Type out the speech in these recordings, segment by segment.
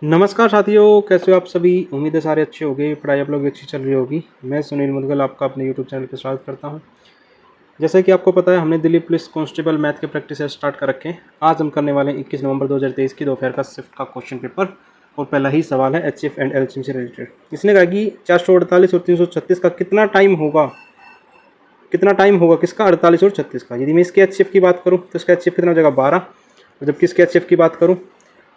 नमस्कार साथियों, कैसे हो आप सभी। उम्मीद है सारे अच्छे होंगे, पढ़ाई आप लोग की अच्छी चल रही होगी। मैं सुनील मुदगल आपका अपने यूट्यूब चैनल पर स्वागत करता हूं। जैसे कि आपको पता है, हमने दिल्ली पुलिस कांस्टेबल मैथ के प्रैक्टिस स्टार्ट कर रखे हैं। आज हम करने वाले हैं 21 नवंबर 2023 की दोपहर का शिफ्ट का क्वेश्चन पेपर। और पहला ही सवाल है एचसीएफ एंड एलसीएम से रिलेटेड। इसने कहा कि 448 और 336 का कितना टाइम होगा। किसका 48 और 36 का। यदि मैं इसके एचसीएफ की बात करूँ तो इसका एचसीएफ कितना हो जाएगा 12। और जबकि इसके एचसीएफ की बात करूँ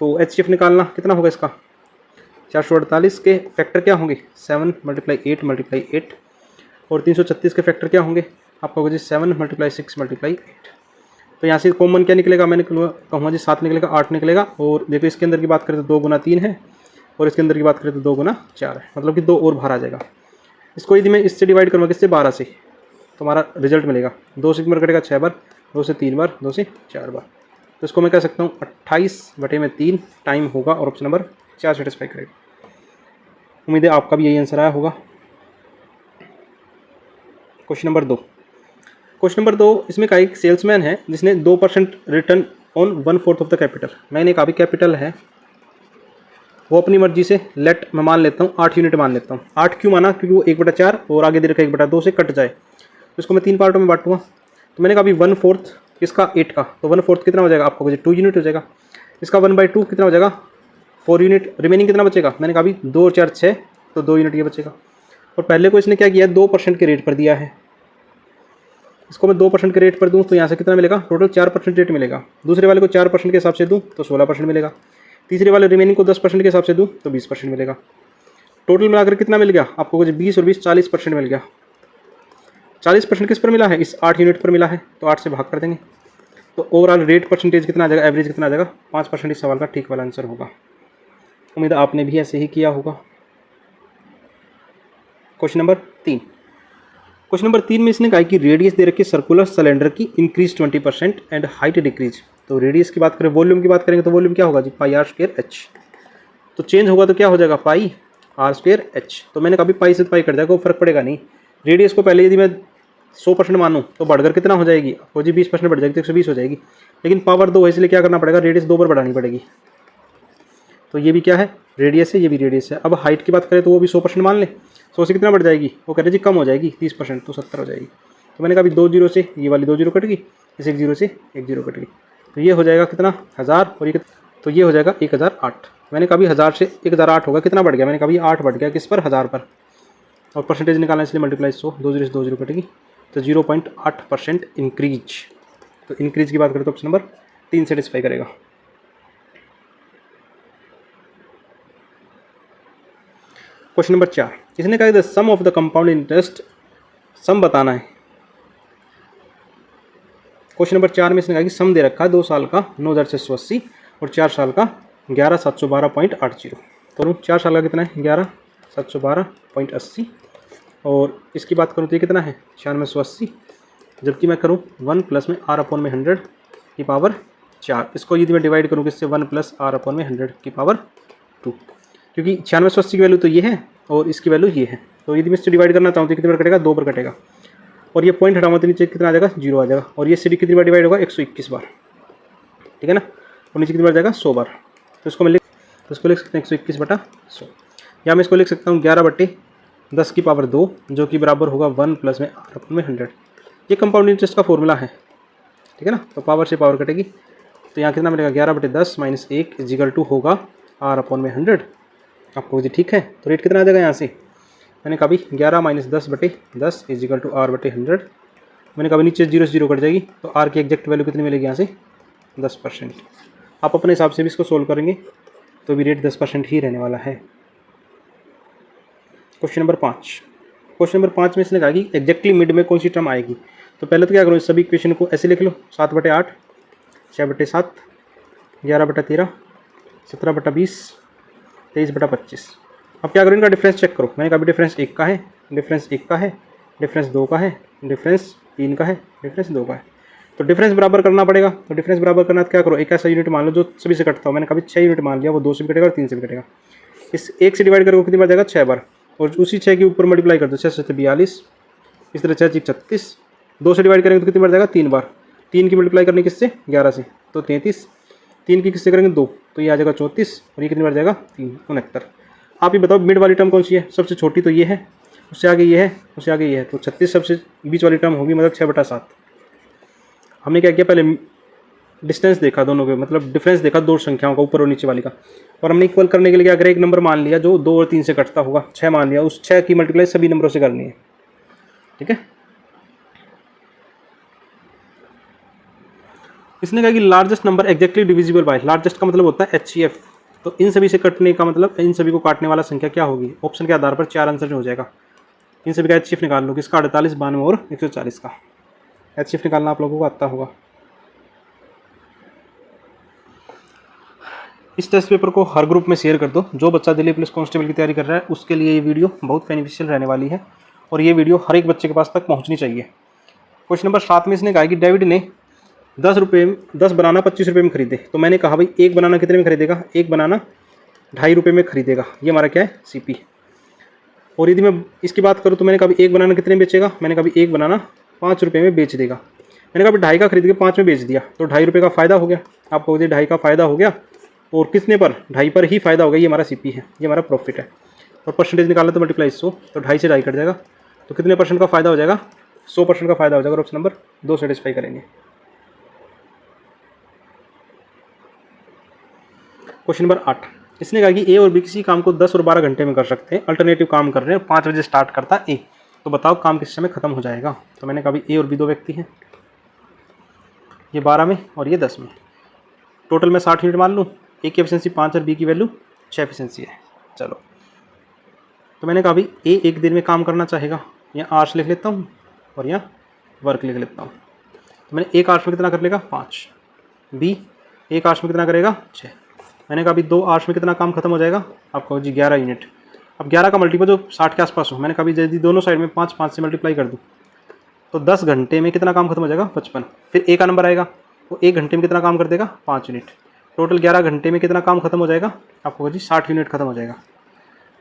तो एचसीएफ निकालना कितना होगा इसका 448 के फैक्टर क्या होंगे 7 × 8 × 8। और 336 के फैक्टर क्या होंगे आपका होगा जी 7 × 6 × 8। तो यहाँ से कॉमन क्या निकलेगा, मैंने कहूँगा जी 7 निकलेगा, 8 निकलेगा। और देखो इसके अंदर की बात करें तो 2 × 3 है और इसके अंदर की बात करें तो 2 × 4 है, मतलब कि 2 और बाहर आ जाएगा। इसको यदि मैं इससे डिवाइड करूँगा किससे 12 से, तो हमारा रिजल्ट मिलेगा 2 से बार कटेगा 6 बार, 2 से 3 बार, 2 से 4 बार। तो इसको मैं कह सकता हूँ 28/3 टाइम होगा और ऑप्शन नंबर 4 सेटिस्फाई करेगा। उम्मीद है आपका भी यही आंसर आया होगा। क्वेश्चन नंबर 2 इसमें का एक सेल्समैन है जिसने 2% return on 1/4 of the capital. मैंने कहा भी कैपिटल है वो अपनी मर्जी से लेट मैं मान लेता हूँ 8 यूनिट मान लेता हूँ। 8 क्यों माना, क्योंकि वो 1/4 और आगे दे रखा 1/2 से कट जाए, तो इसको मैं 3 पार्टों में बांटूंगा। तो मैंने कहा भी 1/4 इसका 8 का, तो 1/4 कितना हो जाएगा आपको 2 यूनिट हो जाएगा। इसका 1/2 कितना हो जाएगा 4 यूनिट। रिमेनिंग कितना बचेगा, मैंने कहा भी 2 और 4 6, तो 2 यूनिट ये बचेगा। और पहले को इसने क्या किया है 2% के रेट पर दिया है, इसको मैं 2% के रेट पर दूं तो यहाँ से कितना मिलेगा टोटल 4% रेट मिलेगा। दूसरे वाले को 4% के हिसाब से दूं तो 16% मिलेगा। तीसरे वाले रिमेनिंग को 10% के हिसाब से दूं तो 20% मिलेगा। टोटल मिलाकर कितना मिल गया आपको 20 और 20 40% मिल गया। 40% किस पर मिला है, इस 8 यूनिट पर मिला है, तो 8 से भाग कर देंगे। तो ओवरऑल रेट परसेंटेज कितना आ जाएगा, एवरेज कितना आ जाएगा 5%। इस सवाल का ठीक वाला आंसर होगा। उम्मीद आपने भी ऐसे ही किया होगा। क्वेश्चन नंबर 3 में इसने कहा कि रेडियस दे रखी सर्कुलर सिलेंडर की इंक्रीज 20% एंड हाइट डिक्रीज। तो रेडियस की बात करें, वॉल्यूम की बात करेंगे तो वॉल्यूम क्या होगा जी πr²h। तो चेंज होगा तो क्या हो जाएगा πr²h। तो मैंने कहा पाई से पाई कट जाएगा, कोई फर्क पड़ेगा नहीं। रेडियस को पहले यदि मैं 100% मानूँ तो बढ़कर कितना हो जाएगी आपको जी 20% बढ़ जाएगी, तो 120 हो जाएगी। लेकिन पावर 2 है इसलिए क्या करना पड़ेगा, रेडियस 2 बार बढ़ानी पड़ेगी। तो ये भी क्या है रेडियस है, ये भी रेडियस है। अब हाइट की बात करें तो वो भी 100% मान ले, 100 से कितना बढ़ जाएगी, वो कह रहे जी कम हो जाएगी 30%, तो 70 हो जाएगी। तो मैंने कहा अभी 2 जीरो से ये वाली 2 जीरो कट गई, इस 1 जीरो से 1 जीरो कट गई, तो ये हो जाएगा कितना 1000 और ये तो ये हो जाएगा 1008। मैंने कहा 1000 से 1008 होगा, कितना बढ़ गया, मैंने कहा 8 बढ़ गया किस पर 1000 पर। और परसेंटेज निकालना इसलिए मल्टीप्लाई 100, 2 जीरो से 2 जीरो कटेगी, तो 0.8% इंक्रीज। तो इंक्रीज की बात करें तो ऑप्शन नंबर 3 सेटिस्फाई करेगा। क्वेश्चन नंबर 4 इसने कहा the sum of the compound interest sum बताना है। क्वेश्चन नंबर 4 में इसने कहा कि सम दे रखा है 2 साल का 9680 और 4 साल का 11712.80। तो 4 साल का कितना है 11712.80 और इसकी बात करूँ तो ये कितना है 9680। जबकि मैं करूँ 1 प्लस में r/100 की पावर 4। इसको यदि मैं डिवाइड करूँ किससे 1 प्लस r/100 की पावर 2, क्योंकि 9680 की वैल्यू तो ये है और इसकी वैल्यू ये है। तो यदि मैं इससे डिवाइड करना चाहूँ तो कितनी बार कटेगा 2 बार कटेगा। और ये पॉइंट हटाऊंगा तो नीचे कितना आ जाएगा 0 आ जाएगा। और ये सी कितनी बार डिवाइड होगा 121 बार, ठीक है ना। और नीचे कितनी बार जाएगा 100 बार। तो इसको मैं लिख सकते हैं 121/100। या मैं इसको लिख सकता हूँ 11/10 की पावर 2 जो कि बराबर होगा 1 प्लस में r/100। ये कंपाउंड इंटरेस्ट का फॉर्मूला है, ठीक है ना। तो पावर से पावर कटेगी, तो यहाँ कितना मिलेगा 11/10 - 1 = होगा r/100 आपको जी, ठीक है। तो रेट कितना आ जाएगा यहाँ से, मैंने कहा 11 - 10/10 = r/100। मैंने कहा नीचे 0 से 0 कट जाएगी, तो r की एग्जैक्ट वैल्यू कितनी मिलेगी यहाँ से 10%। आप अपने हिसाब से भी इसको सोल्व करेंगे तो भी रेट 10% ही रहने वाला है। क्वेश्चन नंबर 5 में इसने कहा कि एग्जैक्टली मिड में कौन सी टर्म आएगी। तो पहले तो क्या करो, इस सभी इक्वेशन को ऐसे लिख लो 7/8, 6/7, 11/13, 17/20, 23/25। अब क्या करो इनका डिफरेंस चेक करो। मैंने कहा भी डिफरेंस 1 का है, डिफरेंस 1 का है, डिफरेंस 2 का है, डिफरेंस 3 का है, डिफरेंस 2 का है। तो डिफरेंस बराबर करना पड़ेगा। तो डिफरेंस बराबर करना तो क्या करो, एक ऐसा यूनिट मान लो जो सभी से कटता हो। मैंने कभी 6 यूनिट मान लिया, वो 2 से भी कटेगा और 3 से भी कटेगा। इस 1 से डिवाइड करोगे कितनी बार जाएगा 6 बार, और उसी 6 के ऊपर मल्टीप्लाई कर दो, 6 से 42, इस तरह 6 × 36। 2 से डिवाइड करेंगे तो कितनी बार जाएगा 3 बार, 3 की मल्टीप्लाई करनी किससे 11 से, तो 33। 3 की किससे करेंगे 2, तो ये आ जाएगा 34 और ये कितनी बार जाएगा 3, 69। आप ये बताओ मिड वाली टर्म कौन सी है, सबसे छोटी तो ये है, उससे आगे ये है, उससे आगे ये है, तो 36 सबसे बीच वाली टर्म होगी, मतलब 6/7। हमने क्या किया, पहले डिस्टेंस देखा दोनों के, मतलब डिफरेंस देखा दो संख्याओं का, ऊपर और नीचे वाली का, और हमने इक्वल करने के लिए क्या करें, एक नंबर मान लिया जो 2 और 3 से कटता होगा, 6 मान लिया, उस 6 की मल्टीप्लाई सभी नंबरों से करनी है। ठीक है, इसने कहा कि largest number exactly divisible by, largest का मतलब होता है HCF, तो इन सभी से कटने का मतलब इन सभी को काटने वाला संख्या क्या होगी, ऑप्शन के आधार पर 4 आंसर हो जाएगा। इन सभी का HCF निकाल लो, किसका 48, 92 और 140 का HCF निकालना आप लोगों को आता होगा। इस टेस्ट पेपर को हर ग्रुप में शेयर कर दो, जो बच्चा दिल्ली पुलिस कांस्टेबल की तैयारी कर रहा है उसके लिए ये वीडियो बहुत बेनिफिशियल रहने वाली है, और ये वीडियो हर एक बच्चे के पास तक पहुंचनी चाहिए। क्वेश्चन नंबर 7 में इसने कहा कि डेविड ने 10 बनाना 25 रुपये में खरीदे, तो मैंने कहा भाई एक बनाना कितने में खरीदेगा, एक बनाना 2.5 रुपये में खरीदेगा, ये हमारा क्या है CP। और यदि मैं इसकी बात करूँ तो मैंने कहा एक बनाना कितने में बेचेगा, मैंने कहा एक बनाना 5 रुपये में बेच देगा, मैंने कहा 2.5 का खरीद के 5 में बेच दिया, तो 2.5 रुपये का फ़ायदा हो गया, आपको 2.5 का फ़ायदा हो गया, और कितने पर 2.5 पर ही फ़ायदा हो गया, ये हमारा CP है, ये हमारा प्रॉफिट है। और परसेंटेज निकालना तो मल्टीप्लाई 100, तो 2.5 से 2.5 कट जाएगा, तो कितने परसेंट का फ़ायदा हो जाएगा, 100% का फ़ायदा हो जाएगा, और ऑप्शन नंबर 2 सेटिस्फाई करेंगे। क्वेश्चन नंबर 8, इसने कहा कि A और B किसी काम को 10 और 12 घंटे में कर सकते हैं, अल्टरनेटिव काम कर रहे हैं, 5 बजे स्टार्ट करता है A, तो बताओ काम किस समय खत्म हो जाएगा। तो मैंने कहा A और B 2 व्यक्ति हैं, ये 12 में और ये 10 में, टोटल मैं 60 यूनिट मान लूँ, A की एफिशिएंसी 5 और B की वैल्यू 6 एफिशिएंसी है। चलो, तो मैंने कहा A एक दिन में काम करना चाहेगा, यहाँ आवर्स लिख लेता हूँ और यहाँ वर्क लिख लेता हूँ, तो मैंने एक आवर्स में कितना कर लेगा 5, B एक आवर्स में कितना करेगा 6, मैंने कहा 2 आवर्स में कितना काम खत्म हो जाएगा, आपको जी 11 यूनिट। अब 11 का मल्टीपल जो 60 के आसपास हो, मैंने कहा यदि दोनों साइड में 5 से मल्टीप्लाई कर दूँ तो 10 घंटे में कितना काम खत्म हो जाएगा 55। फिर A का नंबर आएगा, वो 1 घंटे में कितना काम कर देगा 5 यूनिट, टोटल 11 घंटे में कितना काम खत्म हो जाएगा, आपको जी 60 यूनिट खत्म हो जाएगा।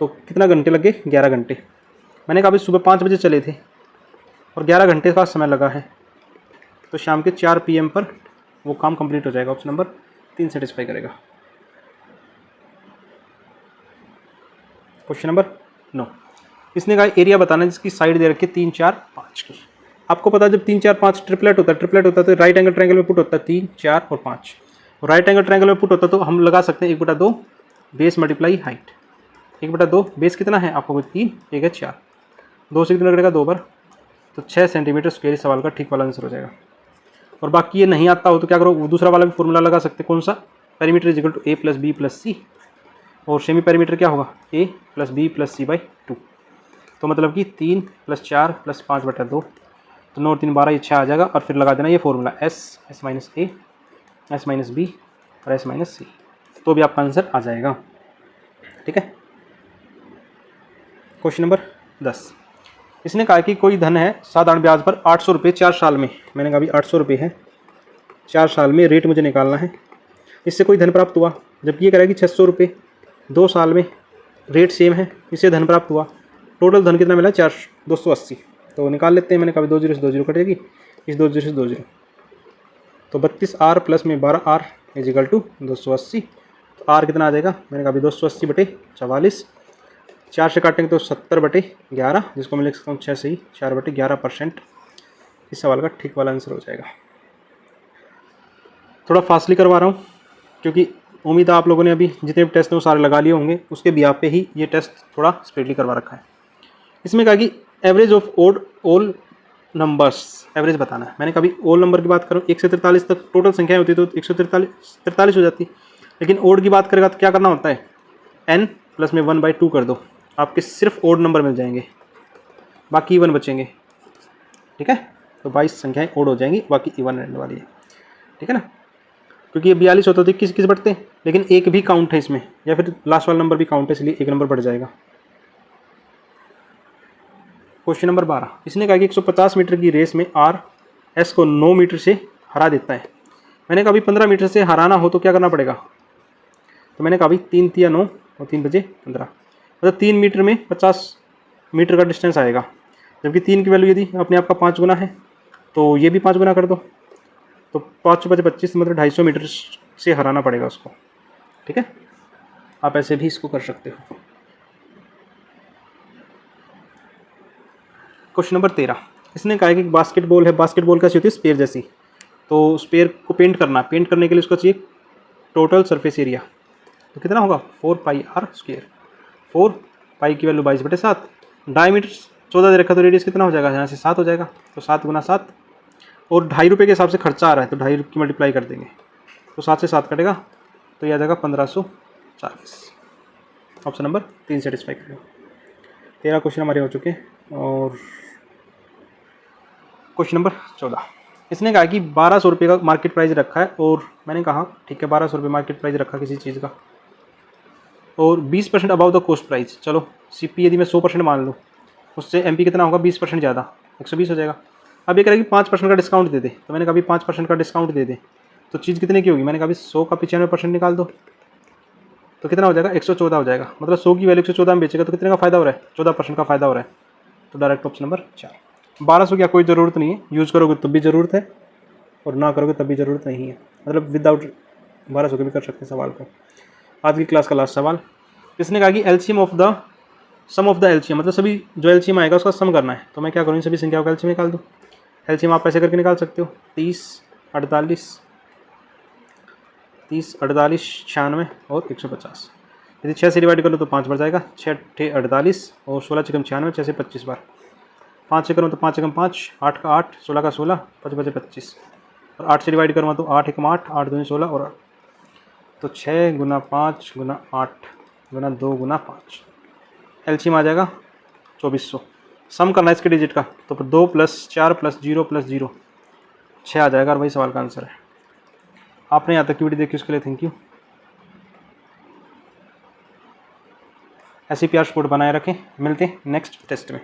तो कितना घंटे लगे 11 घंटे, मैंने कहा सुबह 5 बजे चले थे और 11 घंटे का समय लगा है, तो शाम के 4 PM पर वो काम कंप्लीट हो जाएगा, ऑप्शन नंबर 3 सेटिस्फाई करेगा। क्वेश्चन नंबर 9, इसने कहा एरिया बताना जिसकी साइड दे रखी 3, 4, 5 की। आपको पता है जब 3, 4, 5 ट्रिपलेट होता है तो राइट एंगल ट्रायंगल में पुट होता है 3, 4 और 5, और राइट एंगल ट्रायंगल में पुट होता है तो हम लगा सकते हैं 1/2 बेस मल्टीप्लाई हाइट, 1/2 बेस कितना है आपको 3, 1 है 4, 2 से कितना करेगा 2 बार, तो 6 सेंटीमीटर स्क्वायर इस सवाल का ठीक वाला आंसर हो जाएगा। और बाकी ये नहीं आता हो तो क्या करो, दूसरा वाला भी फॉर्मूला लगा सकते हैं, कौन सा, perimeter is equal to A + B + C, और सेमी पेरीमीटर क्या होगा A + B + C/2, तो मतलब कि 3 + 4 + 5/2, तो 9 3 12, ये 6 आ जाएगा, और फिर लगा देना ये formula S - A S - B और S - C, तो भी आपका आंसर आ जाएगा। ठीक है, क्वेश्चन नंबर 10, इसने कहा कि कोई धन है साधारण ब्याज पर 800 रुपये 4 साल में, मैंने कहा 800 रुपये है 4 साल में, रेट मुझे निकालना है, इससे कोई धन प्राप्त हुआ, जबकि ये कह रहा है कि 600 रुपये 2 साल में, रेट सेम है, इससे धन प्राप्त हुआ, टोटल धन कितना मिला 280, तो निकाल लेते हैं। मैंने कहा 2 0 से 2 0 कटेगी, इस 2 0 से 2 0, तो 32R प्लस में 12R इज इक्वल टू 280, तो R कितना आ जाएगा, मैंने कहा 280/44, 4 से काटेंगे तो 70/11, जिसको मैं लिख सकता हूँ 6 से ही 4/11%, इस सवाल का ठीक वाला आंसर हो जाएगा। थोड़ा फास्टली करवा रहा हूँ क्योंकि उम्मीद है आप लोगों ने अभी जितने भी टेस्ट हैं वो सारे लगा लिए होंगे, उसके बिहाफ पे ही ये टेस्ट थोड़ा स्पीडली करवा रखा है। इसमें कहा कि average of all numbers, average बताना है। मैंने कभी ओल नंबर की बात करूँ 1 से 43 तक टोटल संख्याएं होती तो 143 हो जाती, लेकिन ओड की बात करेगा तो क्या करना होता है, n प्लस में 1/2 कर दो, आपके सिर्फ ओड नंबर मिल जाएंगे, बाकी इवन बचेंगे। ठीक है, तो 22 संख्याएं ओड हो जाएंगी, बाकी इवन रहने वाली है। ठीक है ना, क्योंकि ये 42 होता तो 21 बढ़ते हैं, लेकिन एक भी काउंट है इसमें, या फिर लास्ट वाला नंबर भी काउंट है, इसलिए एक नंबर बढ़ जाएगा। क्वेश्चन नंबर 12, इसने कहा कि 150 मीटर की रेस में RS को 9 मीटर से हरा देता है। मैंने कहा 15 मीटर से हराना हो तो क्या करना पड़ेगा, तो मैंने कहा 3 × 9 और 3 बजे 15, मतलब 3 मीटर में 50 मीटर का डिस्टेंस आएगा, जबकि 3 की वैल्यू यदि अपने आप का 5 गुना है तो ये भी 5 गुना कर दो, तो 5 × 5 = 25, मतलब 250 मीटर से हराना पड़ेगा उसको। ठीक है, आप ऐसे भी इसको कर सकते हो। क्वेश्चन नंबर 13, इसने कहा है कि बास्केटबॉल है, बास्केटबॉल कैसी होती है, स्पेयर जैसी। तो स्पेयर को पेंट करना, पेंट करने के लिए उसको चाहिए टोटल सरफेस एरिया, तो कितना होगा 4πr²। 4 की वैल्यू 22/7, डायमीटर 14 दे रखा, तो रेडियस कितना हो जाएगा, यहाँ से 7 हो जाएगा, तो 7 × 7, और 2.5 रुपये के हिसाब से खर्चा आ रहा है, तो 2.5 की मल्टीप्लाई कर देंगे, तो 7 से 7 कटेगा, तो यह आ जाएगा 1540। ऑप्शन नंबर 3 सेटिस्फाई करेगा। 13 क्वेश्चन हमारे हो चुके हैं। और क्वेश्चन नंबर 14, इसने कहा कि 1200 रुपये का मार्केट प्राइस रखा है, और मैंने कहा ठीक है 1200 रुपये मार्केट प्राइस रखा किसी चीज़ का, और 20% अबाव द कॉस्ट प्राइस। चलो सीपी यदि मैं 100% मान लूँ, उससे एमपी कितना होगा 20% ज़्यादा, 120 हो जाएगा। अब ये कह रहा है कि 5% का डिस्काउंट दे दे, तो मैंने कहा अभी 5% का डिस्काउंट दे दे, तो चीज़ कितने की होगी, मैंने कहा अभी 100 का 95% निकाल दो, तो कितना हो जाएगा 114 हो जाएगा। मतलब 100 की वैल्यू 114 में बेचेगा तो कितने का फ़ायदा हो रहा है, 14% का फ़ायदा हो रहा है। तो डायरेक्ट ऑप्शन नंबर 4। 1200 की कोई ज़रूरत नहीं है, यूज़ करोगे तब भी ज़रूरत है और ना करोगे तब भी ज़रूरत नहीं है, मतलब विदाउट 1200 के भी कर सकते हैं सवाल को। आज की क्लास का लास्ट सवाल, इसने कहा कि LCM of the sum of the LCM, मतलब सभी जो एलसीएम आएगा उसका सम करना है। तो मैं क्या करूँ, सभी संख्याओं का एलसीएम निकाल दूँ। एलसीएम आप ऐसे करके निकाल सकते हो, 30, 48, 96 और 150। यदि 6 से डिवाइड कर लो तो 5 बढ़ जाएगा, 6 × 48 और 16 × 96, 6 से 25 बार। 5 से करूँ तो 5 × 5, 8 का 8, 16 का 16, 5 बचे 25, और 8 से डिवाइड करूँ तो 8 × 8, 8 दूनी 16 और 8, तो 6 × 5 × 8 × 2 × 5, एलसीएम आ जाएगा 2400। सम करना है इसके डिजिट का, तो 2 + 4 + 0 + 0 6 आ जाएगा, और वही सवाल का आंसर है। आपने यहाँ तक की वीडियो देखी उसके लिए थैंक यू। ऐसे प्यार सपोर्ट बनाए रखें, मिलते हैं नेक्स्ट टेस्ट में।